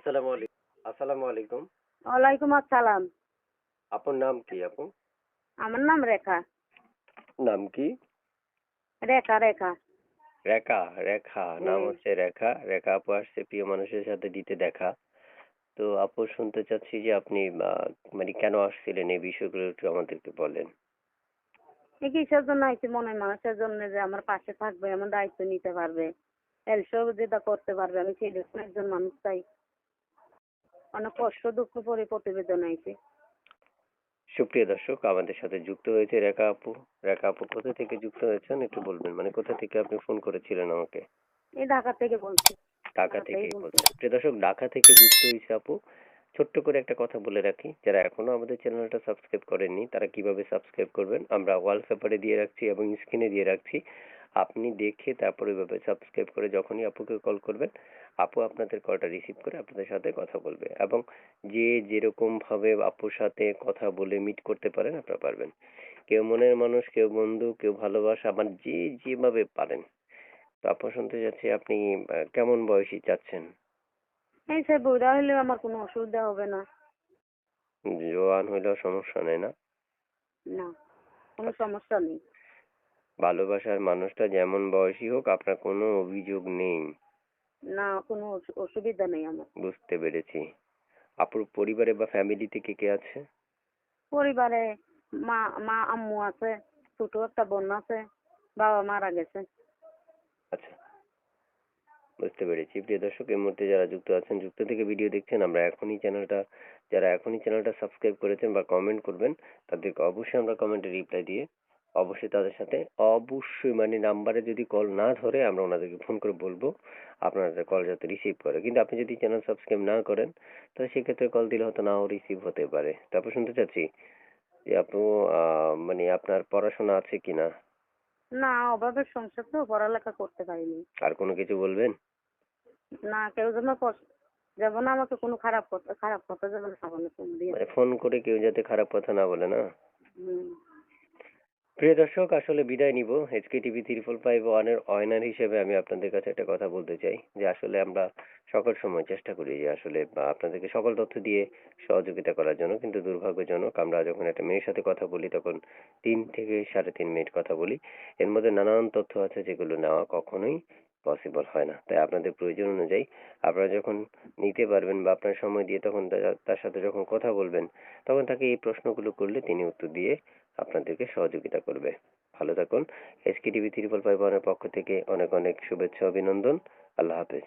আসসালামু আলাইকুম। ওয়ালাইকুম আসসালাম। আপুর নাম কি আপু? আমার নাম রেখা। নাম কি? রেখা রেখা। রেখা, রেখা। নাম হুম। হচ্ছে রেখা। রেখা আপু আসছে প্রিয় মানুষের সাথে দিতে দেখা। তো আপু শুনতে চাচ্ছি যে আপনি মানে কেন আসছিলেন এই বিষয়গুলো একটু আমাদেরকে বলেন। এই কিসের জন্য আইছি মনের মানুষের জন্য যে আমার পাশে থাকবে, আমার দায়িত্ব নিতে পারবে, হেল্প সহযোগিতা করতে পারবে। আমি সেই রকম একজন মানুষ চাই। অনেক কষ্ট দুঃখ পরে প্রতিবেদন আইছি। সুপ্রিয় দর্শক আমাদের সাথে যুক্ত হয়েছে রেখা আপু। রেখা আপু কোথা থেকে যুক্ত হয়েছেন একটু বলবেন, মানে কোথা থেকে আপনি ফোন করেছিলেন আমাকে? এই ঢাকা থেকে বলছি। ঢাকা ঢাকাতেই থেকেই বলছি। বলছেন। প্রিয় দর্শক ঢাকা থেকে যুক্ত হয়েছে আপু। ছোট্ট করে একটা কথা বলে রাখি, যারা এখনো আমাদের চ্যানেলটা সাবস্ক্রাইব করেননি তারা কিভাবে সাবস্ক্রাইব করবেন আমরা ওয়ালপেপারে দিয়ে রাখছি এবং স্ক্রিনে দিয়ে রাখছি। আপনি দেখে তারপরে ওইভাবে সাবস্ক্রাইব করে যখনই আপুকে কল করবেন, আপু আপনাদের কলটা রিসিভ করে আপনাদের সাথে কথা বলবে এবং যে যেরকম ভাবে আপুর সাথে কথা বলে মিট করতে পারেন আপনারা পারবেন। কেউ মনের মানুষ, কেউ বন্ধু, কেউ ভালোবাসা, আবার যে যেভাবে পারেন। তো আপু শুনতে চাচ্ছি আপনি কেমন বয়সী চাচ্ছেন? এই সে বুড়া হলেও আমার কোনো অসুবিধা হবে না। জোয়ান হইলেও সমস্যা নেই না? না, কোনো আচ্ছা। সমস্যা নেই। ভালোবাসার মানুষটা যেমন বয়সী হোক আপনার কোনো অভিযোগ নেই। না, কোনো অসুবিধা নেই আমার। বুঝতে পেরেছি। আপুর পরিবারে বা ফ্যামিলিতে কে কে আছে? পরিবারে মা মা আম্মু আছে, ছোট একটা বোন আছে, বাবা মারা গেছে। আচ্ছা, বুঝতে পেরেছি। প্রিয় দর্শক এই মুহূর্তে যারা যুক্ত আছেন, যুক্ত থেকে ভিডিও দেখছেন, যারা এখনই চ্যানেলটা সাবস্ক্রাইব করেছেন বা কমেন্ট করবেন তাদেরকে অবশ্যই আমরা কমেন্টে রিপ্লাই দিয়ে অবশ্যই তাদের সাথে অবশ্যই মানে নাম্বারে যদি কল না ধরে আমরা ওনাদেরকে ফোন করে বলবো আপনাদের কল যাতে রিসিভ করে। কিন্তু আপনি যদি চ্যানেল সাবস্ক্রাইব না করেন তাহলে সেক্ষেত্রে কল দিলে হয়তো নাও রিসিভ হতে পারে। তারপর শুনতে চাচ্ছি যে আপু মানে আপনার পড়াশোনা আছে কিনা? না, অভাবের সংসার তো, পড়ালেখা করতে পারিনি। আর কোনো কিছু বলবেন? না, কেউ যেন যেমন আমাকে কোনো খারাপ কথা যেন না বলে ফোন দিয়ে। মানে ফোন করে কেউ যাতে খারাপ কথা না বলে না? হুম। প্রিয় দর্শক আসলে বিদায় নিব। এইচকে টিভি 3551 এর অয়নার হিসেবে আমি আপনাদের কাছে একটা কথা বলতে চাই যে আসলে আমরা সকল সময় চেষ্টা করি যে আসলে আপনাদেরকে সকল তথ্য দিয়ে সহযোগিতা করার জন্য, কিন্তু দুর্ভাগ্যজনক আমরা যখন একটা মেয়ের সাথে কথা বলি তখন 3 থেকে 3.5 মিনিট কথা বলি। এর মধ্যে নানান তথ্য আছে যেগুলো নেওয়া কখনোই পসিবল হয় না। তাই আপনাদের প্রয়োজন অনুযায়ী আপনারা যখন নিতে পারবেন বা আপনার সময় দিয়ে তখন তার সাথে যখন কথা বলবেন তখন তাকে এই প্রশ্নগুলো করলে তিনি উত্তর দিয়ে আপনাদেরকে সহযোগিতা করবে। ভালো থাকুন। এসকে টিভি 3551 এর পক্ষ থেকে অনেক অনেক শুভেচ্ছা অভিনন্দন। আল্লাহ হাফেজ।